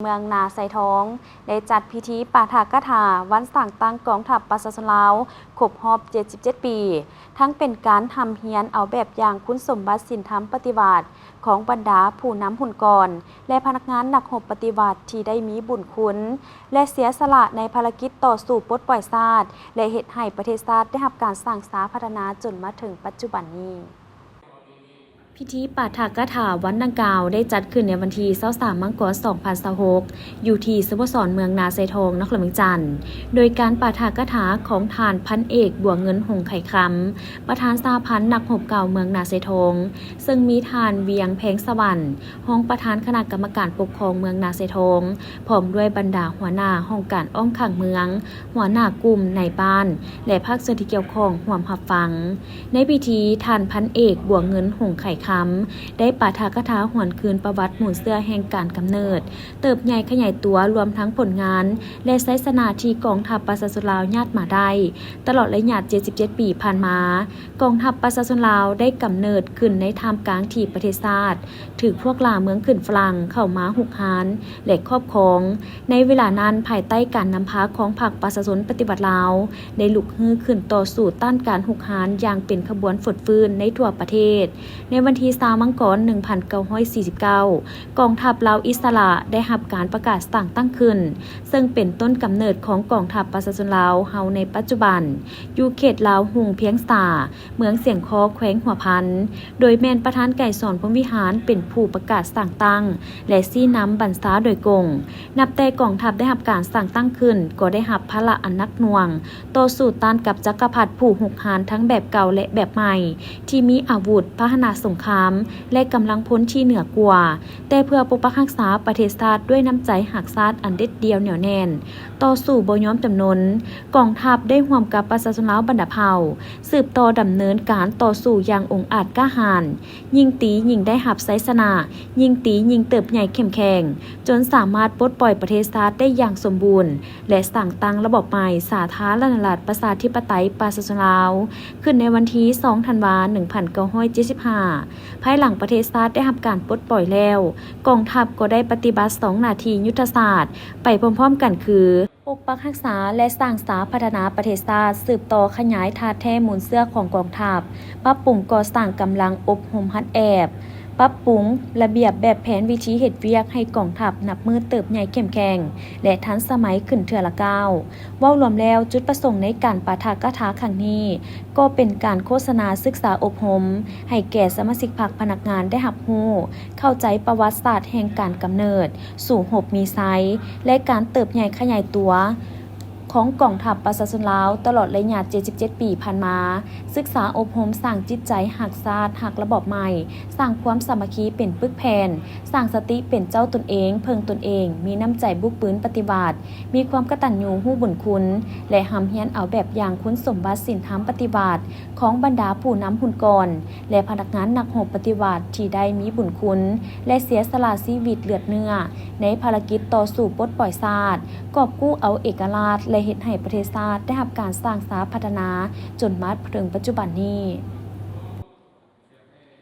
เมืองนาไซทองได้จัดพิธีปาฐกถาวันสั่งตั้งกองทัพประชาชนลาวครบรอบ 77 ปี ทั้งเป็นการทำเฮียนเอาแบบอย่างคุณสมบัติศีลธรรมปฏิบัติของบรรดาผู้นำหุ่นกรและพนักงานนักรบปฏิบัติที่ได้มีบุญคุณและเสียสละในภารกิจต่อสู้ปลดปล่อยชาติและเฮ็ดให้ประเทศชาติได้รับการสร้างสรรค์พัฒนาจนมาถึงปัจจุบันนี้พิธีปาฐกถาวันดังกล่าวได้จัดขึ้นในวันที่23 มังกร 2026 อยู่ที่สโมสรเมืองนาไซทองนครเมืองจันทร์โดยการปาฐกถาของทานพันเอกบัวเงินหงไข่คำประธานสหพันธ์นักรบเก่าเมืองนาไซทองซึ่งมีทานเวียงแพงสวรรค์ห้องประธานคณะกรรมการปกครองเมืองนาไซทองพร้อมด้วยบรรดาหัวหน้าห้องการอ้อมขังเมืองหัวหน้ากลุ่มในบ้านและภาคส่วนที่เกี่ยวข้องร่วมรับฟังในพิธีทานพันเอกบัวเงินหงไข่คำได้ปาฐกถาหวนคืนประวัติหมุนเสื้อแห่งการกำเนิดเติบใหญ่ขยายตัวรวมทั้งผลงานและไซสนาที่กองทัพประชาชนลาวญาติมาได้ตลอดระยะ77 ปีผ่านมากองทัพประชาชนลาวได้กำเนิดขึ้นในท่ามกลางที่ประเทศชาติถือพวกลาเมืองขึ้นฝรั่งเข้ามาหุกหานและครอบครองในเวลานั้นภายใต้การนำพาของพรรคประชาชนปฏิบัติลาวได้ลุกฮือขึ้นต่อสู้ต้านการหุกหานอย่างเป็นขบวนฝดฟื้นในทั่วประเทศในวันที่3 มังกร 1949 กองทัพลาวอิสระได้รับการประกาศตั้งขึ้นซึ่งเป็นต้นกำเนิดของกองทัพประชาชนลาวเฮาในปัจจุบันอยู่เขตลาวหุงเพียงสาเมืองเสียงคอแขวงหัวพันโดยแม่นประธานไก่สอนพรหมวิหารเป็นผู้ประกาศตั้งและซี่นำบรรษาโดยกงนับแต่กองทัพได้รับการตั้งขึ้นก็ได้รับภาระอันนักหน่วงต่อสู้ต้านกับจักรพรรดิผู้หุกหานทั้งแบบเก่าและแบบใหม่ที่มีอาวุธพาหนะสงครามและกำลังพลที่เหนือกว่าแต่เพื่อปกปักรักษาประเทศชาติด้วยน้ำใจหักชาติอันเด็ดเดียวเหนียวแน่นต่อสู้บ่ยอมจำนนกองทัพได้ร่วมกับประชาชนลาวบรรดาเผ่าสืบต่อดำเนินการต่อสู้อย่างองอาจกล้าหาญยิงตียิงได้หับไซสนายิงตียิงเติบใหญ่เข้มแข็งจนสามารถปลดปล่อยประเทศชาติได้อย่างสมบูรณ์และสร้างตั้งระบบใหม่สาธารณรัฐประชาธิปไตยประชาชนลาวขึ้นในวันที่2 ธันวาคม 1975ภายหลังประเทศชาติได้รับการปลดปล่อยแล้วกองทัพก็ได้ปฏิบัติ2 หน้าที่ยุทธศาสตร์ไปพร้อมๆกันคือปกปักรักษาและสร้างสรรค์พัฒนาประเทศชาติสืบต่อขยายธาตุแท้มูลเสื้อของกองทัพปรับปรุงก่อสร้างกำลังอบรมหัดแอบปรับปรุงระเบียบแบบแผนวิธีเหตุเวียกให้กองทัพนับมือเติบใหญ่เข้มแข็งและทันสมัยขึ้นเทื่อละก้าวเว้ารวมแล้วจุดประสงค์ในการปาฐกถาครั้งนี้ก็เป็นการโฆษณาศึกษาอบรมให้แก่สมาชิกพรรคพนักงานได้รับรู้เข้าใจประวัติศาสตร์แห่งการกำเนิดสู่หบมีไซและการเติบใหญ่ขยายตัวของกองทัพประชาชนลาวตลอดระยะ77 ปีผ่านมาศึกษาอบรมสร้างจิตใจหักชาติหักระบบใหม่สร้างความสามัคคีเป็นปึกแผ่นสร้างสติเป็นเจ้าตนเองเพิ่งตนเองมีน้ำใจบุกปืนปฏิบัติมีความกตัญญูรู้บุญคุณและหำเฮียนเอาแบบอย่างคุณสมบัติศีลธรรมปฏิบัติของบรรดาผู้นำหุ่นกรและพนักงานนักรบปฏิบัติที่ได้มีบุญคุณและเสียสละชีวิตเลือดเนื้อในภารกิจต่อสู้ปลดปล่อยชาติกอบกู้เอาเอกราชและเฮ็ดให้ประเทศชาติได้รับการสร้างสรรค์พัฒนาจนมาถึงปัจจุบันนี้